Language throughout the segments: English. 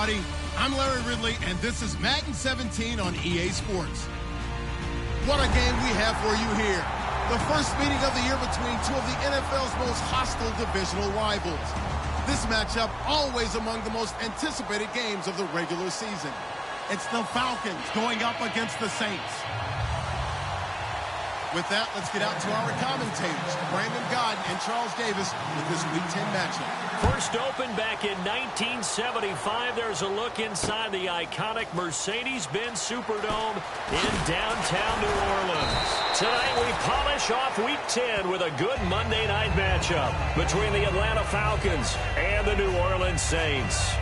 everybody. I'm Larry Ridley, and this is Madden 17 on EA Sports. What a game we have for you here. The first meeting of the year between two of the NFL's most hostile divisional rivals. This matchup always among the most anticipated games of the regular season. It's the Falcons going up against the Saints. With that, let's get out to our commentators, Brandon Godden and Charles Davis, with this Week 10 matchup. First opened back in 1975. There's a look inside the iconic Mercedes-Benz Superdome in downtown New Orleans. Tonight we polish off Week 10 with a good Monday night matchup between the Atlanta Falcons and the New Orleans Saints.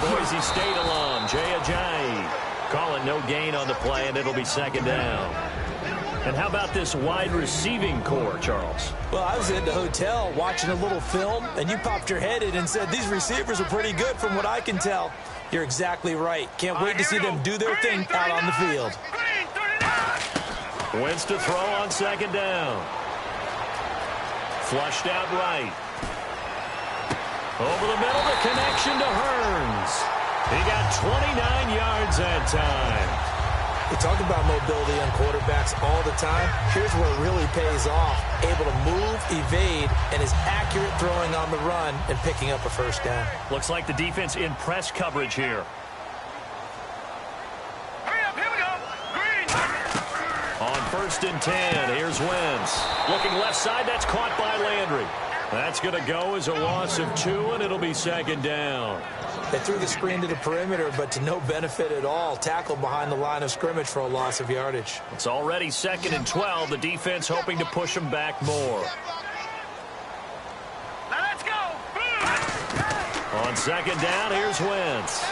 Boise State alum, Jay Ajayi, calling no gain on the play, and it'll be second down. And how about this wide receiving core, Charles? Well, I was in the hotel watching a little film, and you popped your head in and said, these receivers are pretty good from what I can tell. You're exactly right. Can't wait to see them do their thing out on the field. Wentz to throw on second down. Flushed out right. Over the middle, the connection to Hearns. He got 29 yards that time. We talk about mobility on quarterbacks all the time. Here's where it really pays off. Able to move, evade, and is accurate throwing on the run and picking up a first down. Looks like the defense in press coverage here. Hurry up, here we go. Green. On 1st and 10, here's Wentz. Looking left side, that's caught by Landry. That's going to go as a loss of 2, and it'll be second down. They threw the screen to the perimeter, but to no benefit at all. Tackled behind the line of scrimmage for a loss of yardage. It's already 2nd and 12. The defense hoping to push them back more. Now let's go. On 2nd down, here's Wentz.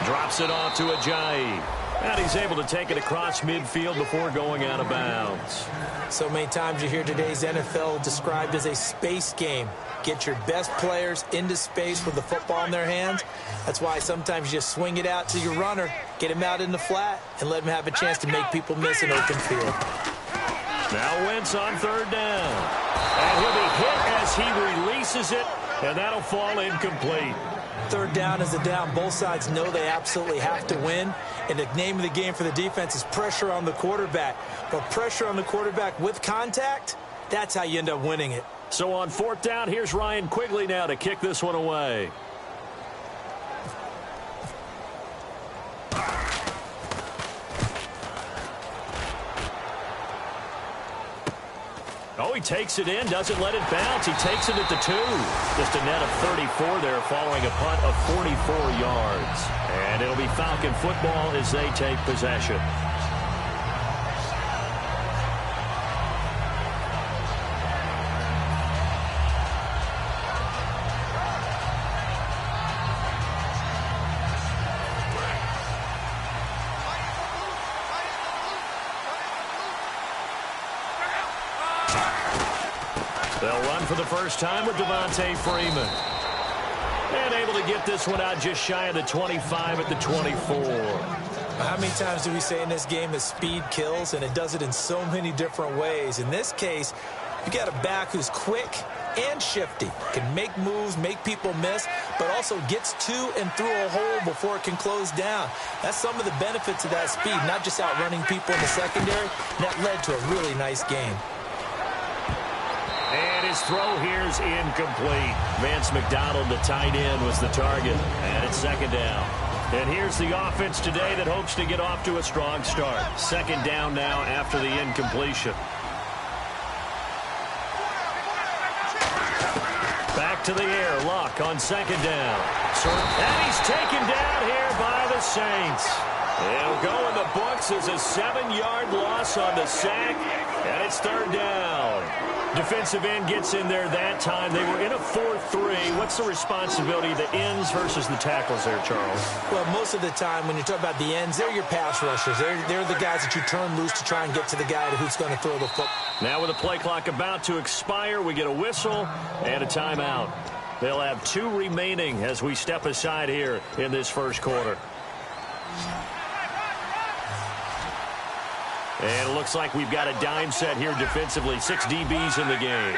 Drops it off to Ajayi. And he's able to take it across midfield before going out of bounds. So many times you hear today's NFL described as a space game. Get your best players into space with the football in their hands. That's why sometimes you just swing it out to your runner, get him out in the flat, and let him have a chance to make people miss an open field. Now Wentz on 3rd down. And he'll be hit as he releases it, and that'll fall incomplete. 3rd down is a down. Both sides know they absolutely have to win. And the name of the game for the defense is pressure on the quarterback. But pressure on the quarterback with contact, that's how you end up winning it. So on 4th down, here's Ryan Quigley now to kick this one away. Oh, he takes it in, doesn't let it bounce. He takes it at the 2. Just a net of 34 there following a punt of 44 yards. And it'll be Falcon football as they take possession. They'll run for the first time with Devontae Freeman. And able to get this one out just shy of the 25 at the 24. How many times do we say in this game that speed kills, and it does it in so many different ways? In this case, you got a back who's quick and shifty, can make moves, make people miss, but also gets to and through a hole before it can close down. That's some of the benefits of that speed, not just outrunning people in the secondary. And that led to a really nice game. And his throw here's incomplete. Vance McDonald, the tight end, was the target. And it's 2nd down. And here's the offense today that hopes to get off to a strong start. 2nd down now after the incompletion. Back to the air. Luck on 2nd down. And he's taken down here by the Saints. It'll go in the books as a 7-yard loss on the sack, and it's third down. Defensive end gets in there that time. They were in a 4-3. What's the responsibility of the ends versus the tackles there, Charles? Well, most of the time when you talk about the ends, they're your pass rushers. They're the guys that you turn loose to try and get to the guy who's going to throw the football. Now with the play clock about to expire, we get a whistle and a timeout. They'll have 2 remaining as we step aside here in this first quarter. And it looks like we've got a dime set here defensively. 6 DBs in the game.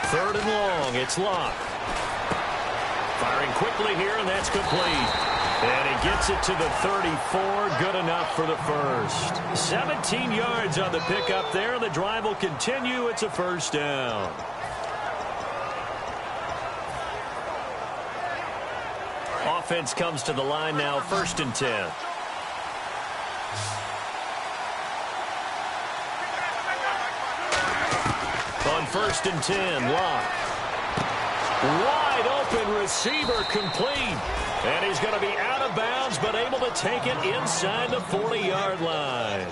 Third and long. It's Locke. Firing quickly here, and that's complete. And he gets it to the 34. Good enough for the first. 17 yards on the pickup there. The drive will continue. It's a first down. Offense comes to the line now, 1st and 10. On 1st and 10, Locke. Wide open receiver complete. And he's going to be out of bounds, but able to take it inside the 40-yard line.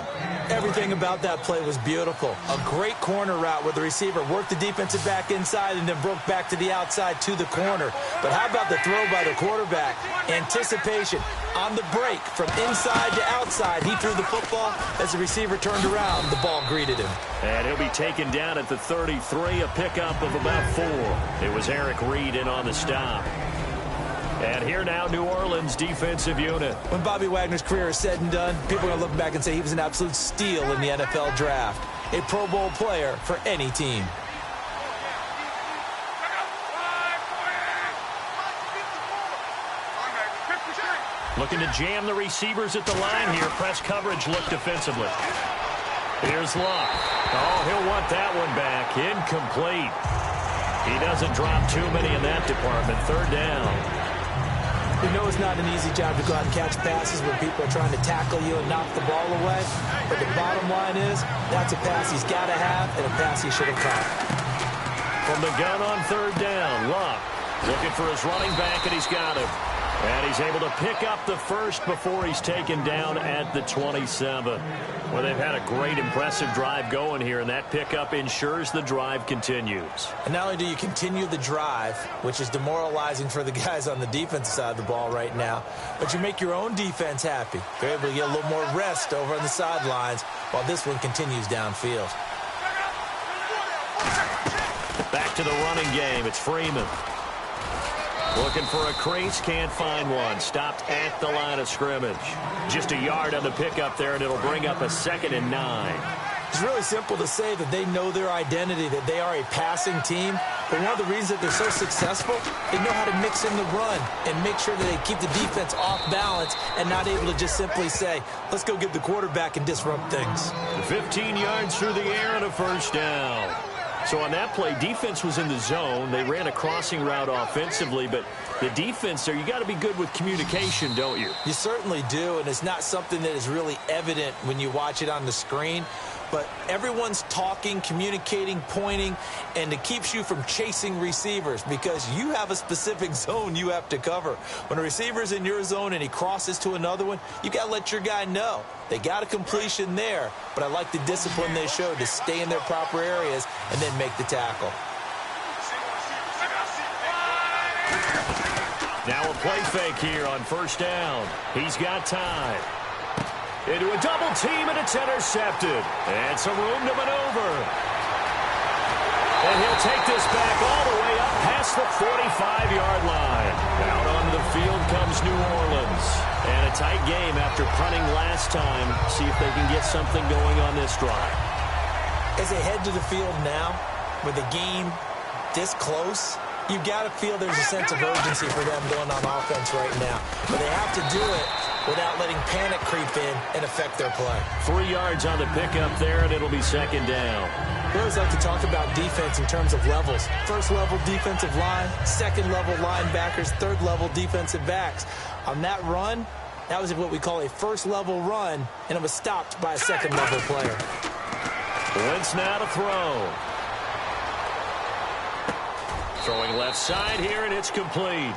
Everything about that play was beautiful. A great corner route where the receiver worked the defensive back inside and then broke back to the outside to the corner. But how about the throw by the quarterback? Anticipation on the break from inside to outside. He threw the football. As the receiver turned around, the ball greeted him. And he'll be taken down at the 33, a pickup of about 4. It was Eric Reed in on the stop. And here now, New Orleans defensive unit. When Bobby Wagner's career is said and done, people are going to look back and say he was an absolute steal in the NFL draft. A Pro Bowl player for any team. Looking to jam the receivers at the line here. Press coverage look defensively. Here's Locke. Oh, he'll want that one back. Incomplete. He doesn't drop too many in that department. Third down. You know it's not an easy job to go out and catch passes when people are trying to tackle you and knock the ball away. But the bottom line is, that's a pass he's got to have and a pass he should have caught. From the gun on third down, Locke looking for his running back, and he's got him. And he's able to pick up the first before he's taken down at the 27. Well, they've had a great, impressive drive going here, and that pickup ensures the drive continues. And not only do you continue the drive, which is demoralizing for the guys on the defensive side of the ball right now, but you make your own defense happy. They're able to get a little more rest over on the sidelines while this one continues downfield. Back to the running game. It's Freeman. Looking for a crease, can't find one. Stopped at the line of scrimmage. Just a yard on the pickup there, and it'll bring up a 2nd and 9. It's really simple to say that they know their identity, that they are a passing team. But one of the reasons that they're so successful, they know how to mix in the run and make sure that they keep the defense off balance and not able to just simply say, let's go get the quarterback and disrupt things. 15 yards through the air and a first down. So on that play, defense was in the zone. They ran a crossing route offensively, but the defense there, you got to be good with communication, don't you? You certainly do, and it's not something that is really evident when you watch it on the screen. But everyone's talking, communicating, pointing, and it keeps you from chasing receivers because you have a specific zone you have to cover. When a receiver's in your zone and he crosses to another one, you got to let your guy know. They got a completion there, but I like the discipline they showed to stay in their proper areas and then make the tackle. Now a play fake here on first down. He's got time. Into a double team, and it's intercepted. And some room to maneuver. And he'll take this back all the way up past the 45-yard line. Out onto the field comes New Orleans. And a tight game after punting last time. See if they can get something going on this drive. As they head to the field now, with the game this close, you've got to feel there's a sense of urgency for them going on offense right now. But they have to do it without letting panic creep in and affect their play. 3 yards on the pickup there, and it'll be second down. We always like to talk about defense in terms of levels. First level defensive line, second level linebackers, third level defensive backs. On that run, that was what we call a first level run, and it was stopped by a second level player. Wentz now to throw. Throwing left side here, and it's complete.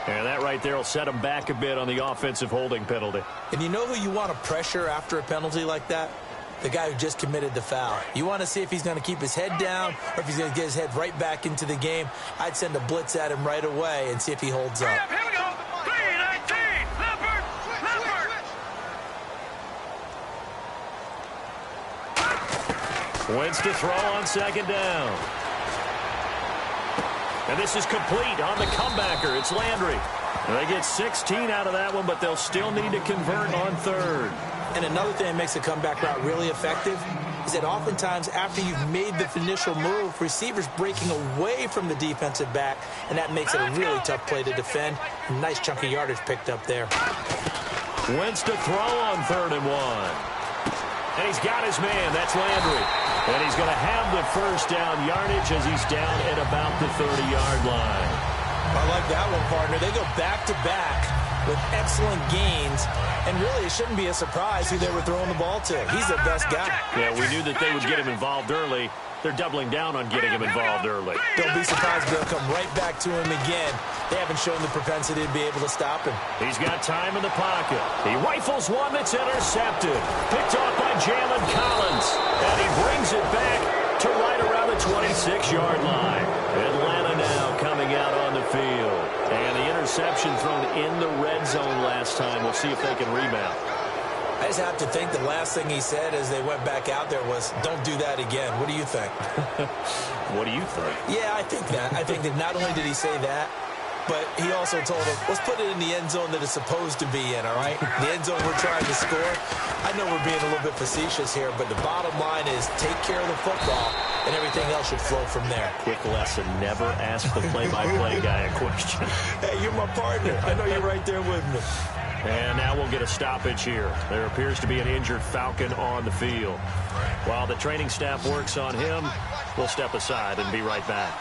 And that right there will set him back a bit on the offensive holding penalty. And you know who you want to pressure after a penalty like that? The guy who just committed the foul. You want to see if he's going to keep his head down or if he's going to get his head right back into the game. I'd send a blitz at him right away and see if he holds up. Here we go. 319. Leopard. Wentz to throw on second down. And this is complete on the comebacker. It's Landry. And they get 16 out of that one, but they'll still need to convert on third. And another thing that makes the comeback route really effective is that oftentimes after you've made the initial move, receivers breaking away from the defensive back, and that makes it a really tough play to defend. A nice chunk of yardage picked up there. Wentz to throw on 3rd and 1. And he's got his man. That's Landry. And he's going to have the first down yardage as he's down at about the 30-yard line. I like that one, partner. They go back-to-back with excellent gains, and really it shouldn't be a surprise who they were throwing the ball to. He's their best guy. Yeah, we knew that they would get him involved early. They're doubling down on getting him involved early. Don't be surprised if they'll come right back to him again. They haven't shown the propensity to be able to stop him. He's got time in the pocket. He rifles one that's intercepted. Picked off by Jalen Collins. And he brings it back to right around the 26-yard line. Atlanta now coming out on the field. And the interception thrown in the red zone last time. We'll see if they can rebound. I just have to think the last thing he said as they went back out there was, don't do that again. What do you think? What do you think? Yeah, I think that. I think that not only did he say that, but he also told him, let's put it in the end zone that it's supposed to be in, all right? The end zone we're trying to score. I know we're being a little bit facetious here, but the bottom line is take care of the football, and everything else should flow from there. Quick lesson, never ask the play-by-play guy a question. Hey, you're my partner. I know you're right there with me. And now we'll get a stoppage here. There appears to be an injured Falcon on the field. While the training staff works on him, we'll step aside and be right back.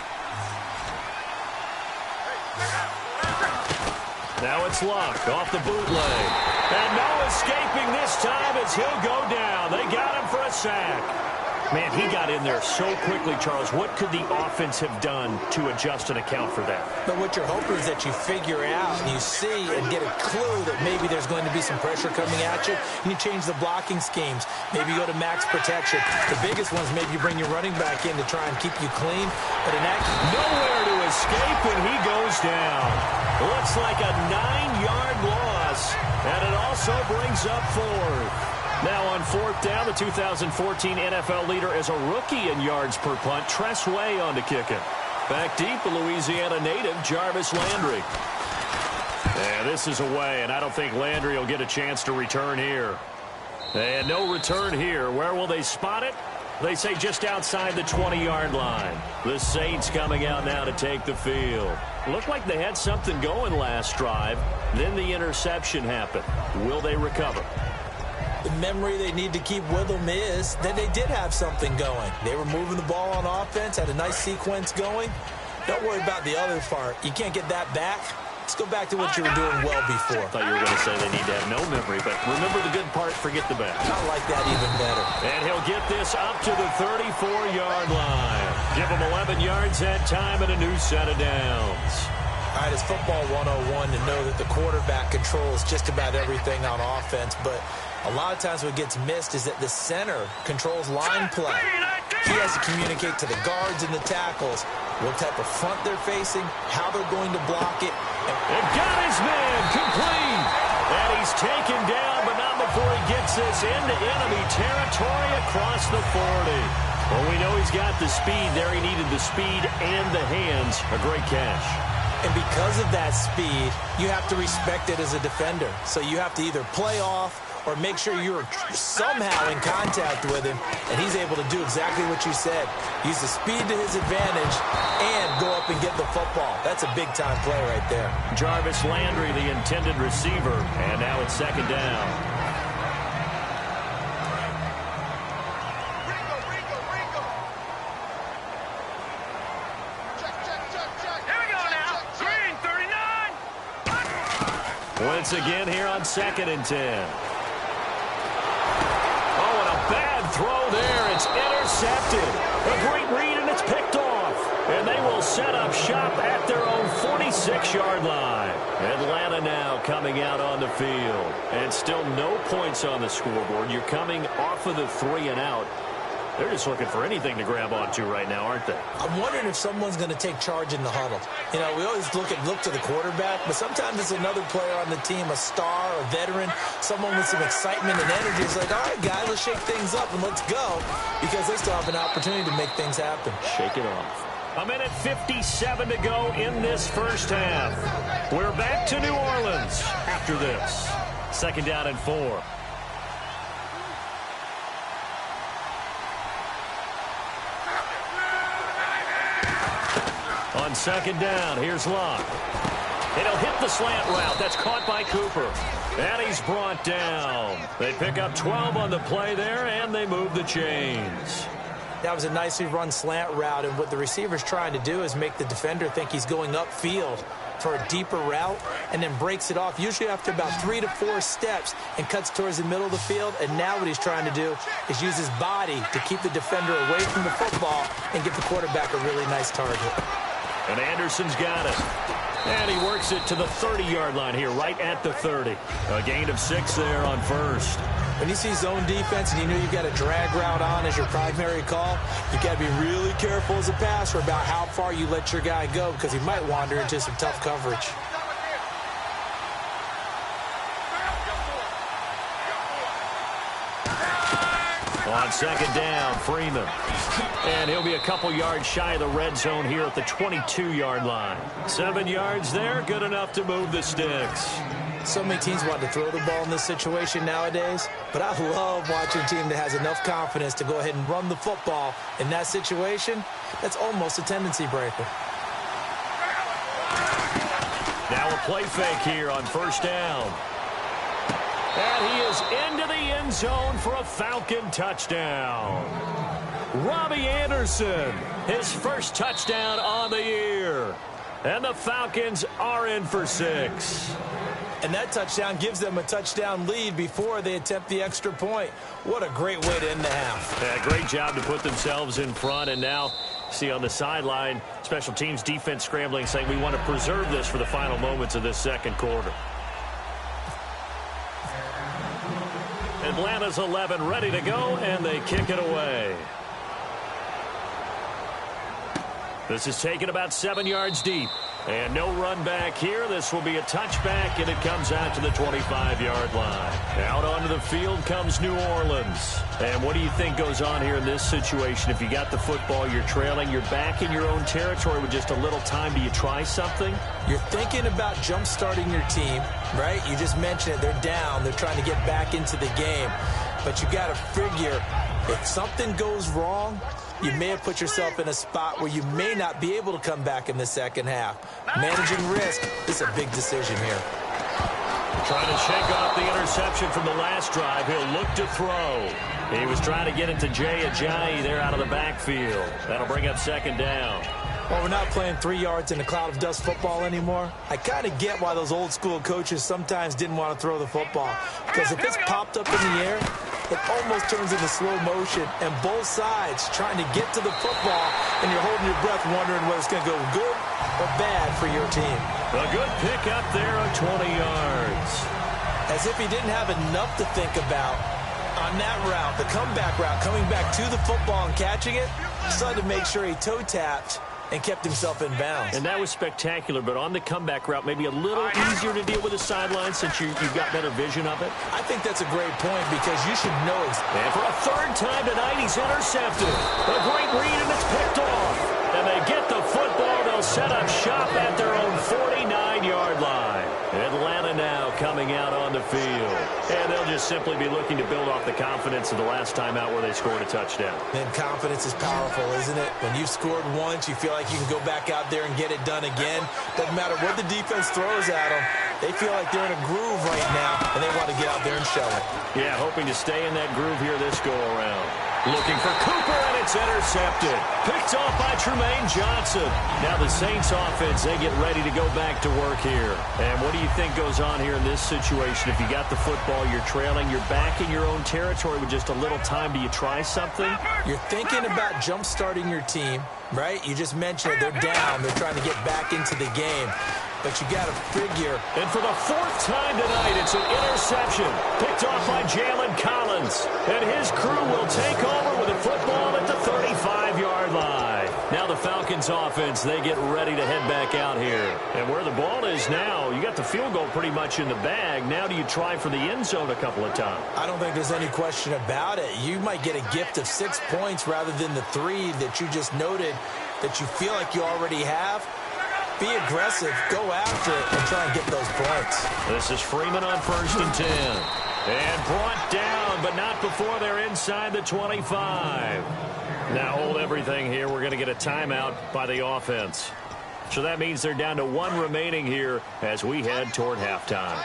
Now it's Luck off the bootleg. And no escaping this time as he'll go down. They got him for a sack. Man, he got in there so quickly, Charles. What could the offense have done to adjust and account for that? But what you're hoping is that you figure out and you see and get a clue that maybe there's going to be some pressure coming at you, and you change the blocking schemes. Maybe you go to max protection. The biggest ones, maybe you bring your running back in to try and keep you clean. But in that, nowhere to escape, and he goes down. Looks like a 9-yard loss, and it also brings up 4th. Now on 4th down, the 2014 NFL leader as a rookie in yards per punt, Tress Way on to kick it. Back deep, the Louisiana native, Jarvis Landry. And this is away, and I don't think Landry will get a chance to return here. And no return here. Where will they spot it? They say just outside the 20-yard line. The Saints coming out now to take the field. Looked like they had something going last drive. Then the interception happened. Will they recover? The memory they need to keep with them is that they did have something going. They were moving the ball on offense, had a nice sequence going. Don't worry about the other part. You can't get that back. Let's go back to what you were doing well before. I thought you were going to say they need to have no memory, but remember the good part, forget the bad. I like that even better. And he'll get this up to the 34-yard line. Give him 11 yards that time and a new set of downs. All right, it's football 101 to know that the quarterback controls just about everything on offense, but a lot of times what gets missed is that the center controls line play. He has to communicate to the guards and the tackles what type of front they're facing, how they're going to block it. And got his man complete. And he's taken down, but not before he gets this into enemy territory across the 40. Well, we know he's got the speed there. He needed the speed and the hands. A great catch. And because of that speed, you have to respect it as a defender. So you have to either play off or make sure you're somehow in contact with him, and he's able to do exactly what you said. Use the speed to his advantage and go up and get the football. That's a big-time play right there. Jarvis Landry, the intended receiver, and now it's 2nd down. Once again here on 2nd and 10. Oh, and a bad throw there. It's intercepted. A great read, and it's picked off. at their own 46-yard line. Atlanta now coming out on the field. And still no points on the scoreboard. You're coming off of the 3 and out. They're just looking for anything to grab onto right now, aren't they? I'm wondering if someone's going to take charge in the huddle. You know, we always look to the quarterback, but sometimes it's another player on the team, a star, a veteran, someone with some excitement and energy. It's like, all right, guys, let's shake things up and let's go, because they still have an opportunity to make things happen. Shake it off. A minute 57 to go in this first half. We're back to New Orleans after this. 2nd down and 4. On 2nd down, here's Locke. And he'll hit the slant route. That's caught by Cooper. And he's brought down. They pick up 12 on the play there, and they move the chains. That was a nicely run slant route, and what the receiver's trying to do is make the defender think he's going upfield for a deeper route, and then breaks it off, usually after about 3 to 4 steps, and cuts towards the middle of the field. And now what he's trying to do is use his body to keep the defender away from the football and give the quarterback a really nice target. And Anderson's got it. And he works it to the 30-yard line here, right at the 30. A gain of 6 there on first. When you see zone defense and you know you've got a drag route on as your primary call, you got to be really careful as a passer about how far you let your guy go, because he might wander into some tough coverage. On 2nd down, Freeman. And he'll be a couple yards shy of the red zone here at the 22-yard line. 7 yards there, good enough to move the sticks. So many teams want to throw the ball in this situation nowadays, but I love watching a team that has enough confidence to go ahead and run the football. In that situation, that's almost a tendency breaker. Now a play fake here on 1st down. And he is into the end zone for a Falcon touchdown. Robbie Anderson, his first touchdown on the year. And the Falcons are in for 6. And that touchdown gives them a touchdown lead before they attempt the extra point. What a great way to end the half. Yeah, great job to put themselves in front. And now, see on the sideline, special teams defense scrambling, saying we want to preserve this for the final moments of this 2nd quarter. Atlanta's 11 ready to go, and they kick it away. This is taken about 7 yards deep. And no run back here. This will be a touchback, and it comes out to the 25-yard line. Out onto the field comes New Orleans. And what do you think goes on here in this situation? If you got the football, you're trailing, you're back in your own territory with just a little time. Do you try something? You're thinking about jump-starting your team, right? You just mentioned it. They're down. They're trying to get back into the game. But you got to figure, if something goes wrong, you may have put yourself in a spot where you may not be able to come back in the 2nd half. Managing risk is a big decision here. Trying to shake off the interception from the last drive. He'll look to throw. He was trying to get it to Jay Ajayi there out of the backfield. That'll bring up 2nd down. Well, we're not playing 3 yards in a cloud of dust football anymore. I kind of get why those old school coaches sometimes didn't want to throw the football. Because if it's popped up in the air, it almost turns into slow motion, and both sides trying to get to the football, and you're holding your breath wondering whether it's going to go good or bad for your team. A good pick up there of 20 yards. As if he didn't have enough to think about on that route, the comeback route, coming back to the football and catching it, decided to make sure he toe-tapped and kept himself in bounds. And that was spectacular, but on the comeback route, maybe a little easier to deal with the sideline since you've got better vision of it. I think that's a great point, because you should know. And for a 3rd time tonight, he's intercepted. A great read, and it's picked off. And they get the football. They'll set up shop at their own 49-yard line. Atlanta now coming out on the field. And they'll just simply be looking to build off the confidence of the last time out where they scored a touchdown. And confidence is powerful, isn't it? When you've scored once, you feel like you can go back out there and get it done again. Doesn't matter what the defense throws at them. They feel like they're in a groove right now, and they want to get out there and show it. Yeah, hoping to stay in that groove here this go-around. Looking for Cooper, and it's intercepted. Picked off by Tremaine Johnson. Now the Saints offense, they get ready to go back to work here. And what do you think goes on here in this situation? If you got the football, you're trailing, you're back in your own territory with just a little time. Do you try something? You're thinking about jump-starting your team, right? You just mentioned they're down. They're trying to get back into the game. But you got to figure. And for the fourth time tonight, it's an interception. Picked off by Jalen Collins. And his crew will take over with the football at the 35-yard line. Now the Falcons offense, they get ready to head back out here. And where the ball is now, you got the field goal pretty much in the bag. Now do you try for the end zone a couple of times? I don't think there's any question about it. You might get a gift of 6 points rather than the 3 that you just noted that you feel like you already have. Be aggressive, go after it, and try and get those points. This is Freeman on 1st and 10. And brought down, but not before they're inside the 25. Now hold everything here. We're going to get a timeout by the offense. So that means they're down to 1 remaining here as we head toward halftime.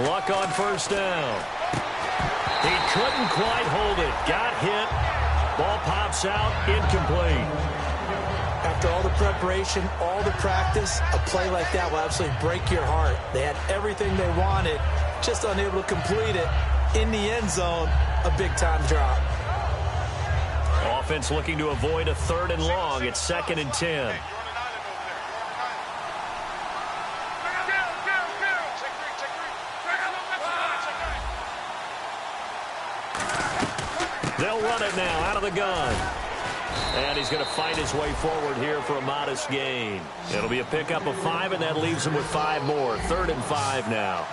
Luck on 1st down. He couldn't quite hold it. Got hit. Ball pops out. Incomplete. After all the preparation, all the practice, a play like that will absolutely break your heart. They had everything they wanted, just unable to complete it. In the end zone, a big-time drop. Offense looking to avoid a 3rd and long. It's 2nd and 10. They'll run it now out of the gun. And he's going to fight his way forward here for a modest gain. It'll be a pickup of 5, and that leaves him with 5 more. 3rd and 5 now.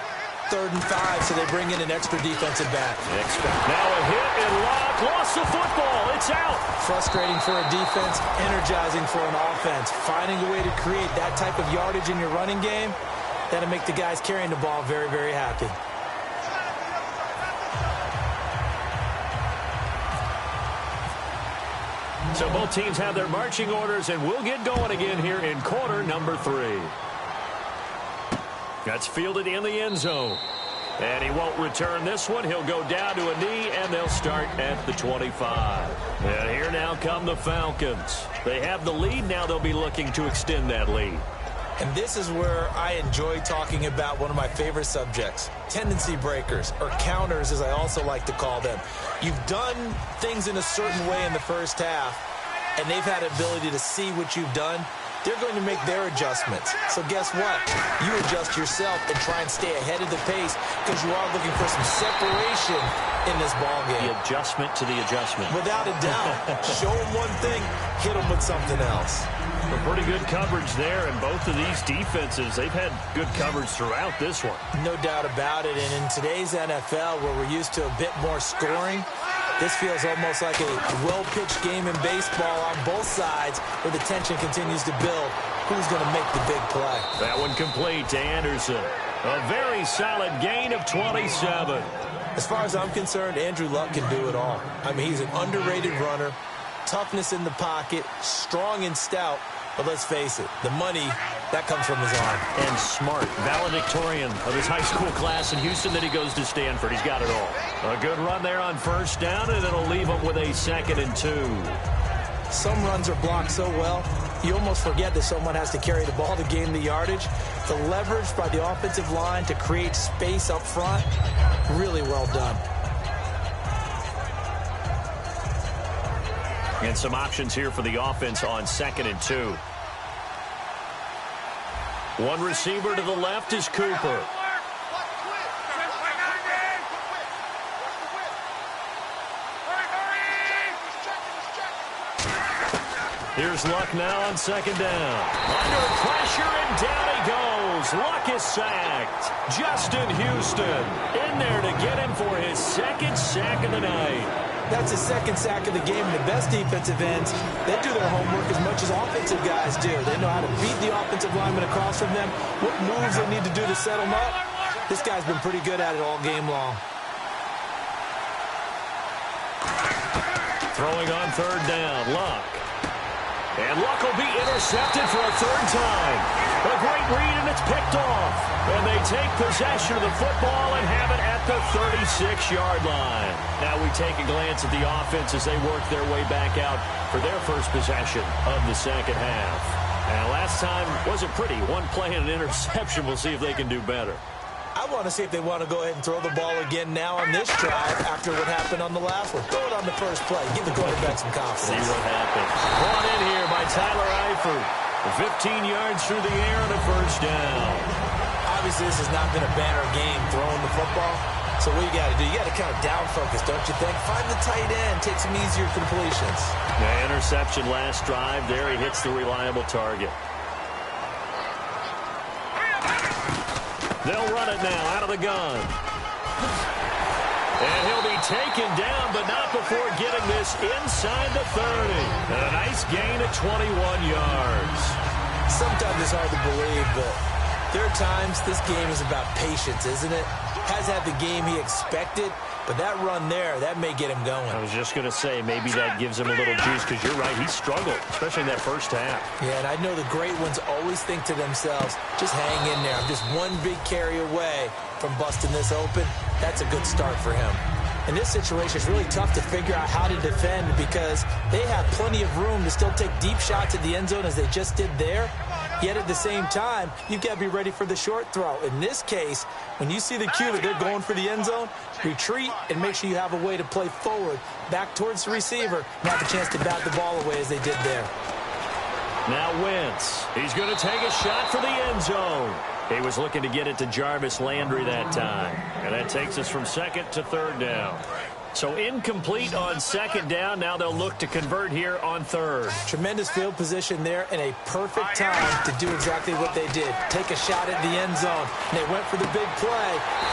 3rd and 5, so they bring in an extra defensive back. Now a hit and Locke lost the football. It's out. Frustrating for a defense, energizing for an offense. Finding a way to create that type of yardage in your running game, that'll make the guys carrying the ball very, very happy. So both teams have their marching orders, and we'll get going again here in quarter number 3. That's fielded in the end zone. And he won't return this one. He'll go down to a knee, and they'll start at the 25. And here now come the Falcons. They have the lead. Now they'll be looking to extend that lead. And this is where I enjoy talking about one of my favorite subjects, tendency breakers, or counters as I also like to call them. You've done things in a certain way in the first half, and they've had the ability to see what you've done. They're going to make their adjustments. So guess what? You adjust yourself and try and stay ahead of the pace because you are looking for some separation in this ball game. The adjustment to the adjustment. Without a doubt. Show them one thing, hit them with something else. Some pretty good coverage there, and both of these defenses, they've had good coverage throughout this one. No doubt about it, and in today's NFL, where we're used to a bit more scoring, this feels almost like a well-pitched game in baseball on both sides where the tension continues to build. Who's going to make the big play? That one complete to Anderson. A very solid gain of 27. As far as I'm concerned, Andrew Luck can do it all. I mean, he's an underrated runner, toughness in the pocket, strong and stout. But let's face it, the money, that comes from his arm. And smart, valedictorian of his high school class in Houston, then he goes to Stanford. He's got it all. A good run there on 1st down, and it'll leave him with a 2nd and 2. Some runs are blocked so well, you almost forget that someone has to carry the ball to gain the yardage. The leverage by the offensive line to create space up front, really well done. And some options here for the offense on 2nd and 2. One receiver to the left is Cooper. Here's Luck now on 2nd down. Under pressure, and down he goes. Luck is sacked. Justin Houston in there to get him for his 2nd sack of the night. That's his 2nd sack of the game. The best defensive ends, they do their homework as much as offensive guys do. They know how to beat the offensive lineman across from them, what moves they need to do to set them up. This guy's been pretty good at it all game long. Throwing on 3rd down, Luck. And luck will be intercepted for a third time. A great read, and it's picked off. And they take possession of the football and have it at the 36-yard line. Now we take a glance at the offense as they work their way back out for their first possession of the second half. And last time wasn't pretty. One play and an interception. We'll see if they can do better. I want to see if they want to go ahead and throw the ball again now on this drive after what happened on the last one. Throw it on the first play. Give the quarterback some confidence. See what happens. Brought in here by Tyler Eifert. 15 yards through the air and a first down. Obviously, this has not been a banner game throwing the football. So what you got to do, you got to kind of down focus, don't you think? Find the tight end, take some easier completions. Yeah, interception last drive. There he hits the reliable target. They'll run it now out of the gun. And he'll be taken down, but not before getting this inside the 30. And a nice gain at 21 yards. Sometimes it's hard to believe, but there are times this game is about patience, isn't it? Has had the game he expected, but that run there, that may get him going. I was just going to say, maybe that gives him a little juice, because you're right, he struggled, especially in that first half. Yeah, and I know the great ones always think to themselves, just hang in there. I'm just one big carry away from busting this open. That's a good start for him. In this situation, it's really tough to figure out how to defend because they have plenty of room to still take deep shots at the end zone as they just did there. Yet at the same time, you've got to be ready for the short throw. In this case, when you see the cue that they're going for the end zone, retreat and make sure you have a way to play forward, back towards the receiver, and have a chance to bat the ball away as they did there. Now Wentz. He's going to take a shot for the end zone. He was looking to get it to Jarvis Landry that time. And that takes us from second to third down. So incomplete on second down. Now they'll look to convert here on third. Tremendous field position there and a perfect time to do exactly what they did. Take a shot at the end zone. And they went for the big play.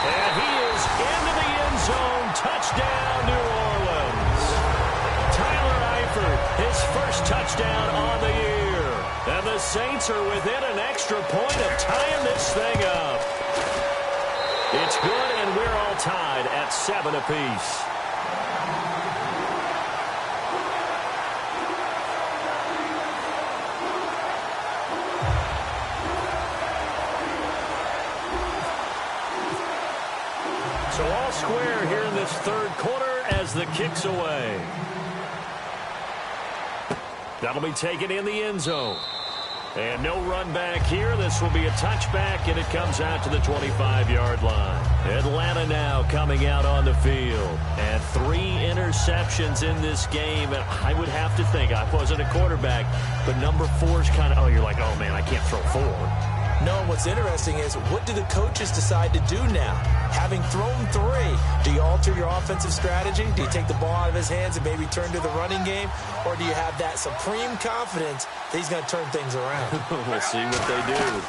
And he is into the end zone. Touchdown, New Orleans. Tyler Eifert, his first touchdown on the year. And the Saints are within an extra point of tying this thing up. It's good, and we're all tied at 7 apiece. So all square here in this third quarter as the kick's away. That'll be taken in the end zone. And no run back here. This will be a touchback, and it comes out to the 25-yard line. Atlanta now coming out on the field. And 3 interceptions in this game. And I would have to think, I wasn't a quarterback, but number 4 is kind of, oh, you're like, oh, man, I can't throw 4. No, what's interesting is what do the coaches decide to do now? Having thrown 3, do you alter your offensive strategy? Do you take the ball out of his hands and maybe turn to the running game? Or do you have that supreme confidence that he's going to turn things around? We'll see what they do.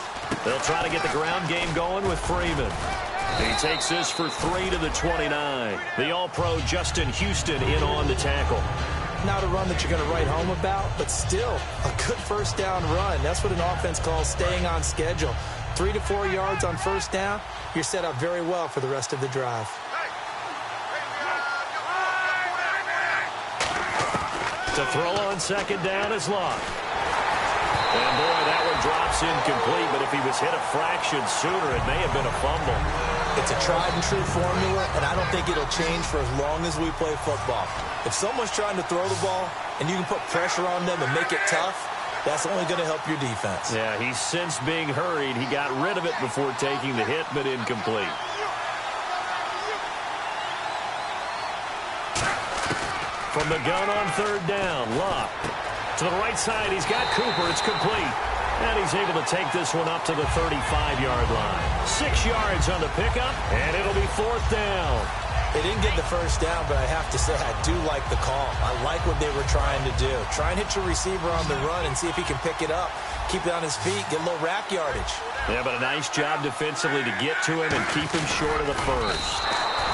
They'll try to get the ground game going with Freeman. He takes this for 3 to the 29. The All-Pro Justin Houston in on the tackle. Not a run that you're going to write home about, but still a good first down run. That's what an offense calls staying on schedule. 3 to 4 yards on first down, you're set up very well for the rest of the drive. To throw on second down is Locke. And boy, that one drops incomplete, but if he was hit a fraction sooner, it may have been a fumble. It's a tried and true formula, and I don't think it'll change for as long as we play football. If someone's trying to throw the ball and you can put pressure on them and make it tough, that's only going to help your defense. Yeah, he's since being hurried. He got rid of it before taking the hit, but incomplete. From the gun on third down, Locke. To the right side, he's got Cooper. It's complete. And he's able to take this one up to the 35-yard line. 6 yards on the pickup, and it'll be fourth down. They didn't get the first down, but I have to say I do like the call. I like what they were trying to do. Try and hit your receiver on the run and see if he can pick it up. Keep it on his feet, get a little rack yardage. Yeah, but a nice job defensively to get to him and keep him short of the first.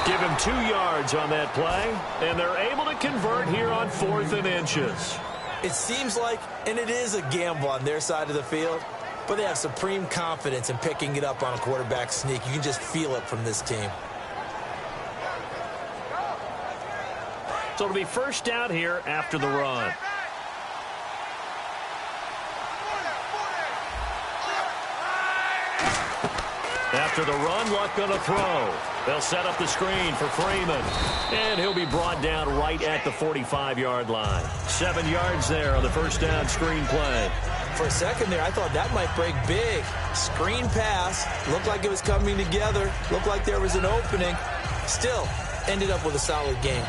Give him 2 yards on that play, and they're able to convert here on 4th and inches. It seems like, and it is a gamble on their side of the field, but they have supreme confidence in picking it up on a quarterback sneak. You can just feel it from this team. So it'll be first down here after the run. After the run, Luck going to throw. They'll set up the screen for Freeman. And he'll be brought down right at the 45-yard line. 7 yards there on the first down screen play. For a second there, I thought that might break big. Screen pass. Looked like it was coming together. Looked like there was an opening. Still, ended up with a solid game.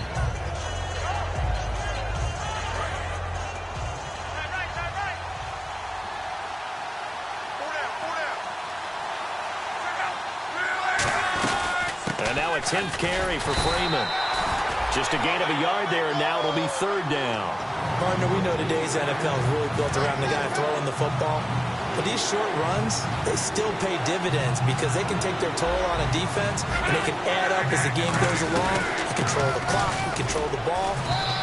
And now a 10th carry for Freeman. Just a gain of a yard there, and now it'll be third down. Partner, we know today's NFL is really built around the guy throwing the football. But these short runs, they still pay dividends because they can take their toll on a defense, and they can add up as the game goes along. You control the clock, you control the ball,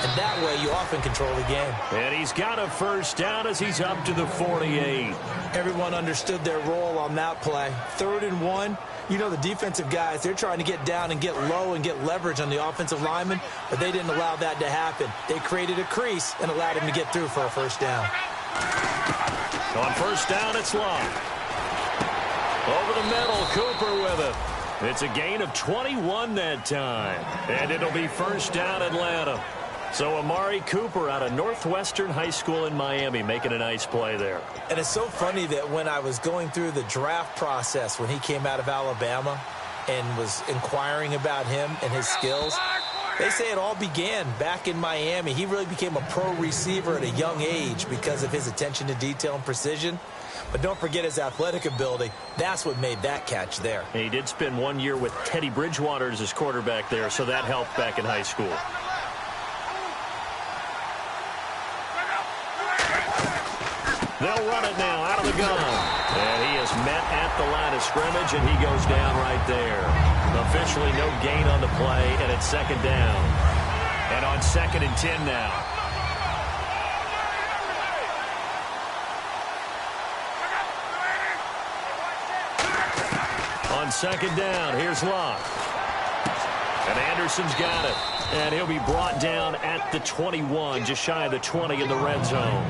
and that way you often control the game. And he's got a first down as he's up to the 48. Everyone understood their role on that play. 3rd and 1. You know the defensive guys, they're trying to get down and get low and get leverage on the offensive lineman, but they didn't allow that to happen. They created a crease and allowed him to get through for a first down. On first down, it's Luck. Over the middle, Cooper with it. It's a gain of 21 that time. And it'll be first down, Atlanta. So Amari Cooper out of Northwestern High School in Miami making a nice play there. And it's so funny that when I was going through the draft process when he came out of Alabama and was inquiring about him and his skills, they say it all began back in Miami. He really became a pro receiver at a young age because of his attention to detail and precision. But don't forget his athletic ability. That's what made that catch there. And he did spend 1 year with Teddy Bridgewater as his quarterback there, so that helped back in high school. They'll run it now out of the gun. And he is met at the line of scrimmage, and he goes down right there. Officially no gain on the play, and it's second down. And on 2nd and 10 now. On 2nd down, here's Luck. And Anderson's got it. And he'll be brought down at the 21, just shy of the 20 in the red zone.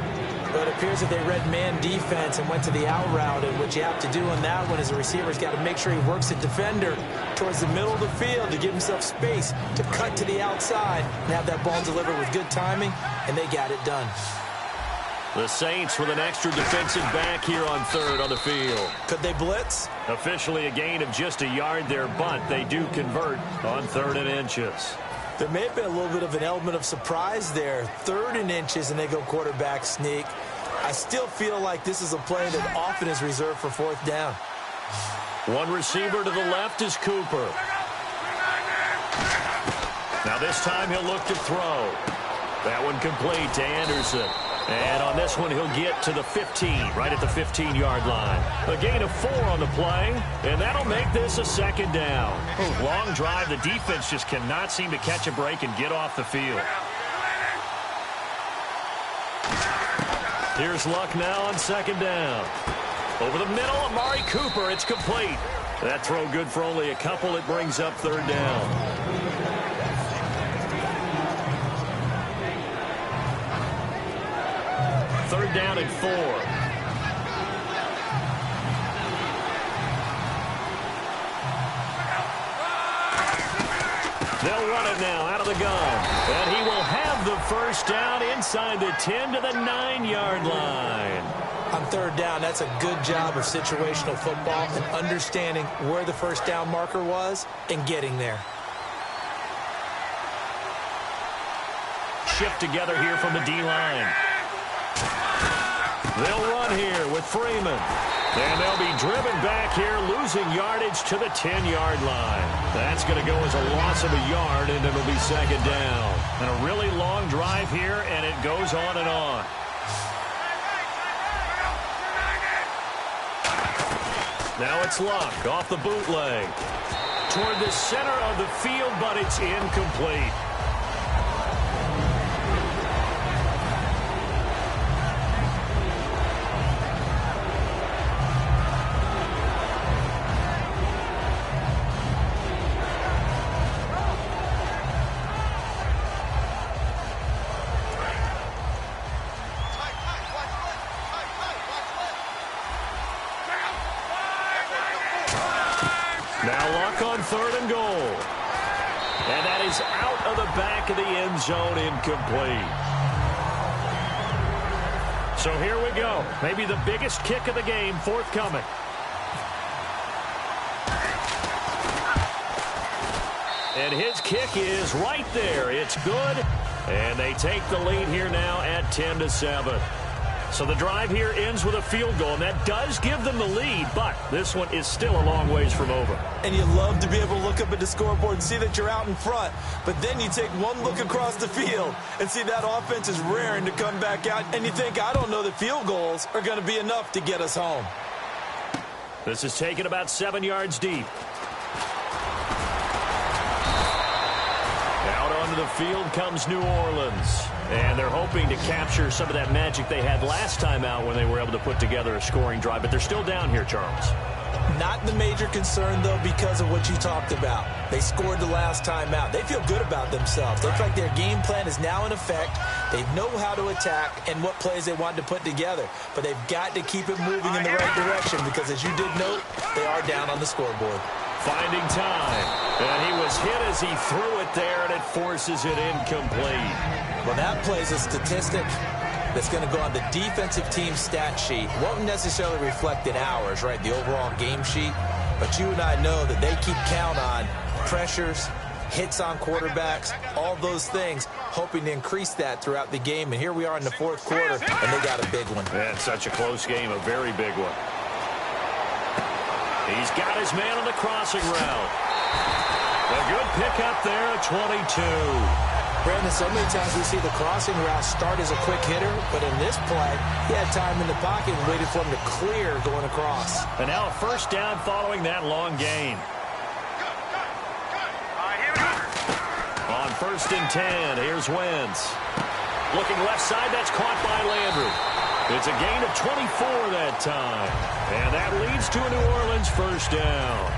But it appears that they read man defense and went to the out route, and what you have to do on that one is the receiver's got to make sure he works the defender towards the middle of the field to give himself space to cut to the outside and have that ball delivered with good timing, and they got it done. The Saints with an extra defensive back here on 3rd on the field. Could they blitz? Officially a gain of just a yard there, but they do convert on 3rd and inches. There may have been a little bit of an element of surprise there. 3rd and inches, and they go quarterback sneak. I still feel like this is a play that often is reserved for 4th down. One receiver to the left is Cooper. Now this time he'll look to throw. That one complete to Anderson. And on this one, he'll get to the 15, right at the 15-yard line. A gain of 4 on the play, and that'll make this a 2nd down. Long drive. The defense just cannot seem to catch a break and get off the field. Here's Luck now on 2nd down. Over the middle, Amari Cooper. It's complete. That throw good for only a couple. It brings up 3rd down. 3rd down and 4. They'll run it now out of the gun. And he will have the first down inside the 10 to the 9-yard line. On 3rd down, that's a good job of situational football and understanding where the first down marker was and getting there. Shift together here from the D-line. They'll run here with Freeman. And they'll be driven back here, losing yardage to the 10-yard line. That's going to go as a loss of a yard, and it'll be 2nd down. And a really long drive here, and it goes on and on. Now it's Luck off the bootleg. Toward the center of the field, but it's incomplete. Now Luck on 3rd and goal. And that is out of the back of the end zone, incomplete. So here we go. Maybe the biggest kick of the game forthcoming. And his kick is right there. It's good. And they take the lead here now at 10-7. So the drive here ends with a field goal, and that does give them the lead, but this one is still a long ways from over. And you love to be able to look up at the scoreboard and see that you're out in front, but then you take one look across the field and see that offense is raring to come back out, and you think, I don't know that field goals are going to be enough to get us home. This is taken about 7 yards deep. Out onto the field comes New Orleans. And they're hoping to capture some of that magic they had last time out when they were able to put together a scoring drive. But they're still down here, Charles. Not the major concern, though, because of what you talked about. They scored the last time out. They feel good about themselves. They feel like their game plan is now in effect. They know how to attack and what plays they want to put together. But they've got to keep it moving in the right direction because, as you did note, they are down on the scoreboard. Finding time. And he was hit as he threw it there, and it forces it incomplete. Well, that plays a statistic that's going to go on the defensive team stat sheet. Won't necessarily reflect in ours, right, the overall game sheet. But you and I know that they keep count on pressures, hits on quarterbacks, all those things, hoping to increase that throughout the game. And here we are in the 4th quarter, and they got a big one. Yeah, it's such a close game, a very big one. He's got his man on the crossing route. A good pickup there at 22. Brandon, so many times we see the crossing route start as a quick hitter, but in this play, he had time in the pocket and waited for him to clear going across. And now a first down following that long gain. On 1st and 10, here's Wentz. Looking left side, that's caught by Landry. It's a gain of 24 that time. And that leads to a New Orleans first down.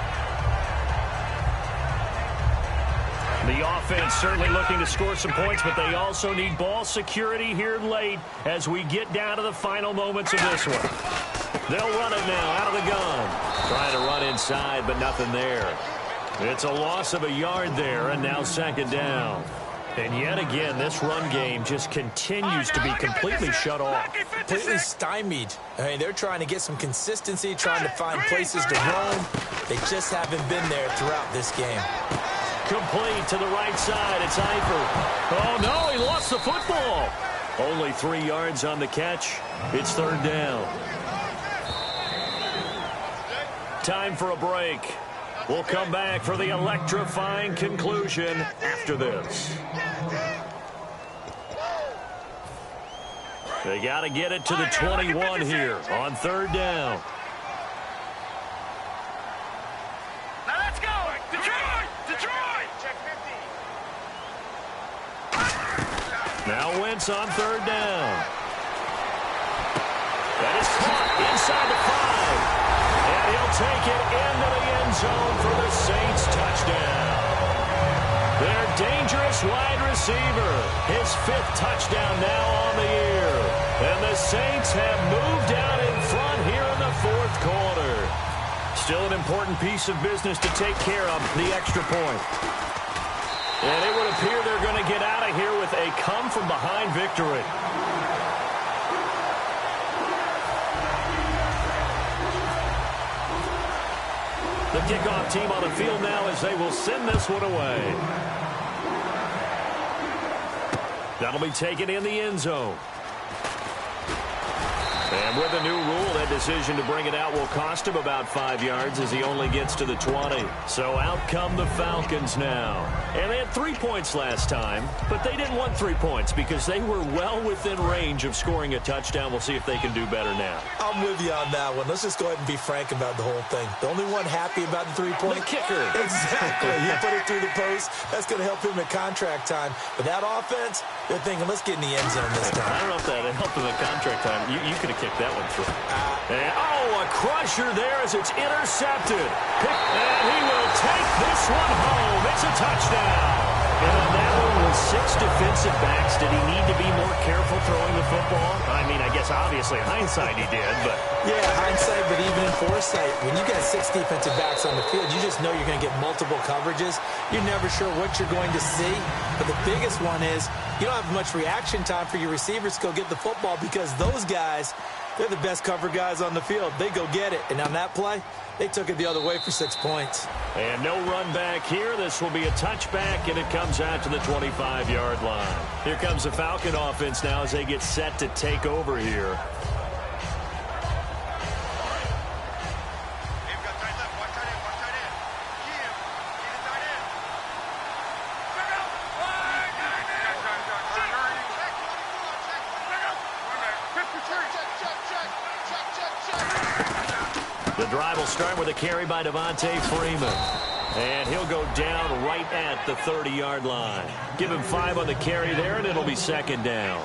The offense certainly looking to score some points, but they also need ball security here late as we get down to the final moments of this one. They'll run it now out of the gun. Trying to run inside, but nothing there. It's a loss of a yard there, and now 2nd down. And yet again, this run game just continues to be completely shut off. Completely stymied. I mean, they're trying to get some consistency, trying to find places to roam. They just haven't been there throughout this game. Complete to the right side. It's Eifert. Oh, no, he lost the football. Only 3 yards on the catch. It's 3rd down. Time for a break. We'll come back for the electrifying conclusion after this. They got to get it to the 21 here on 3rd down. Now let's go! Detroit! Detroit! Check 50. Now Wentz on 3rd down. That is caught inside the 5. And he'll take it into the end zone for the Saints touchdown. Their dangerous wide receiver. His 5th touchdown now on the year. And the Saints have moved out in front here in the 4th quarter. Still an important piece of business to take care of, the extra point. And it would appear they're going to get out of here with a come-from-behind victory. The kickoff team on the field now as they will send this one away. That'll be taken in the end zone. And with the new rule, that decision to bring it out will cost him about 5 yards as he only gets to the 20. So out come the Falcons now. And they had 3 points last time, but they didn't want 3 points because they were well within range of scoring a touchdown. We'll see if they can do better now. I'm with you on that one. Let's just go ahead and be frank about the whole thing. The only one happy about the 3-point? The kicker. Exactly. You put it through the post. That's going to help him at contract time. But that offense, they're thinking, let's get in the end zone this time. I don't know if that helped him at contract time. You could have kicked that one through. And, a crusher there as it's intercepted. And he will take this one home. It's a touchdown. And on that one with 6 defensive backs Did he need to be more careful throwing the football? I mean, I guess obviously in hindsight he did, but... Yeah, hindsight, but even in foresight, when you got 6 defensive backs on the field, you just know you're going to get multiple coverages. You're never sure what you're going to see. But the biggest one is you don't have much reaction time for your receivers to go get the football because those guys, they're the best cover guys on the field. They go get it. And on that play, they took it the other way for 6 points. And no run back here. This will be a touchback, and it comes out to the 25-yard line. Here comes the Falcon offense now as they get set to take over here. The drive will start with a carry by Devontae Freeman. And he'll go down right at the 30-yard line. Give him 5 on the carry there, and it'll be second down.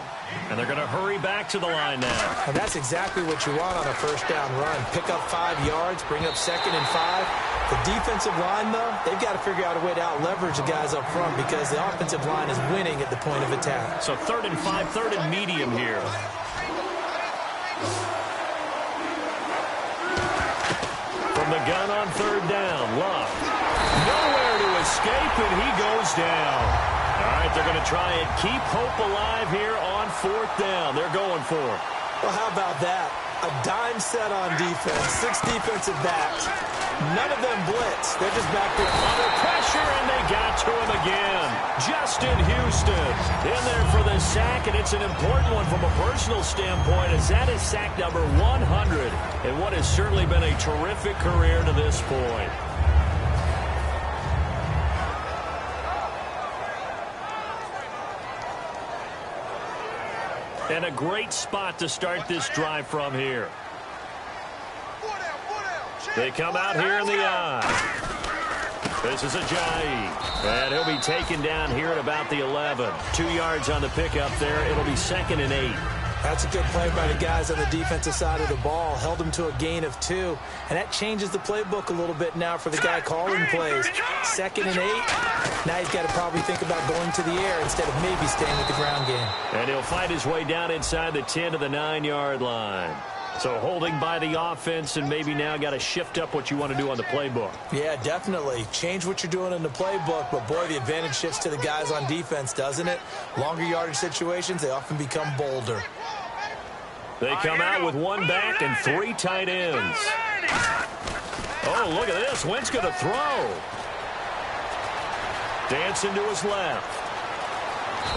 And they're going to hurry back to the line now. And that's exactly what you want on a first down run. Pick up 5 yards, bring up 2nd and 5. The defensive line, though, they've got to figure out a way to out-leverage the guys up front because the offensive line is winning at the point of attack. So 3rd and 5, 3rd and medium here. From the gun on 3rd down, Luck. Nowhere to escape, and he goes down. All right, they're going to try and keep hope alive here on 4th down. They're going for it. Well, how about that? A dime set on defense, 6 defensive backs. None of them blitz. They're just back there under pressure, and they got to him again. Justin Houston in there for the sack, and it's an important one from a personal standpoint as that is sack number 100 in what has certainly been a terrific career to this point. And a great spot to start this drive from here. They come out here in the eye. This is Ajayi. And he'll be taken down here at about the 11. 2 yards on the pickup there. It'll be 2nd and 8. That's a good play by the guys on the defensive side of the ball. Held them to a gain of 2. And that changes the playbook a little bit now for the guy calling plays. 2nd and 8. Now he's got to probably think about going to the air instead of maybe staying with the ground game. And he'll fight his way down inside the 10 to the 9-yard line. So holding by the offense, and maybe now got to shift up what you want to do on the playbook. Yeah, definitely. Change what you're doing in the playbook, but boy, the advantage shifts to the guys on defense, doesn't it? Longer yardage situations, they often become bolder. They come out with 1 back and 3 tight ends. Oh, look at this. Wentz going to throw. Dancing to his left.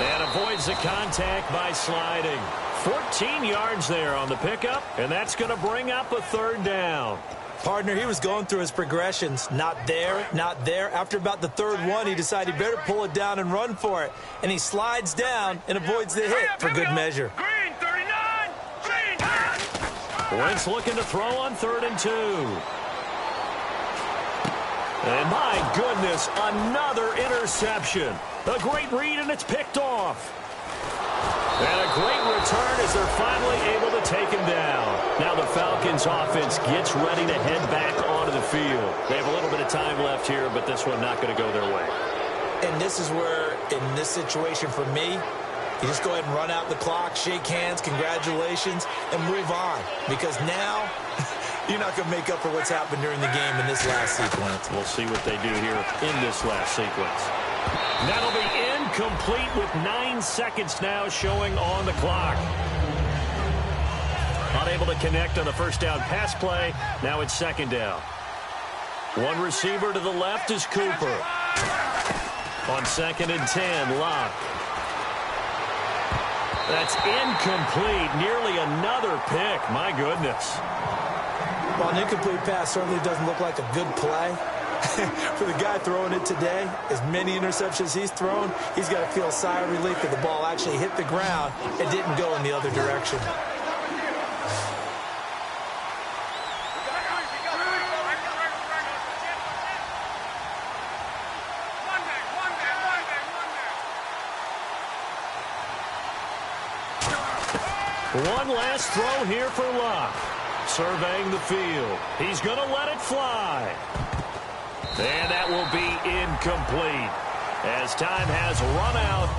And avoids the contact by sliding. 14 yards there on the pickup, and that's going to bring up a 3rd down. Partner, he was going through his progressions. Not there, not there. After about the 3rd one, he decided he better pull it down and run for it. And he slides down and avoids the hit for good measure. Green, 39. Green. Wentz looking to throw on 3rd and 2. And my goodness, another interception. A great read, and it's picked off. And a great return as they're finally able to take him down. Now the Falcons offense gets ready to head back onto the field. They have a little bit of time left here, but this one not going to go their way. And this is where, in this situation for me, you just go ahead and run out the clock, shake hands, congratulations, and move on. Because now, you're not going to make up for what's happened during the game in this last sequence. We'll see what they do here in this last sequence. That'll be incomplete with 9 seconds now showing on the clock. Unable to connect on the first down pass play. Now it's 2nd down. 1 receiver to the left is Cooper. On 2nd and 10, Locke. That's incomplete. Nearly another pick. My goodness. Well, an incomplete pass certainly doesn't look like a good play. For the guy throwing it today, as many interceptions he's thrown, he's got to feel a sigh of relief that the ball actually hit the ground and didn't go in the other direction. One last throw here for Locke. Surveying the field. He's going to let it fly. And that will be incomplete as time has run out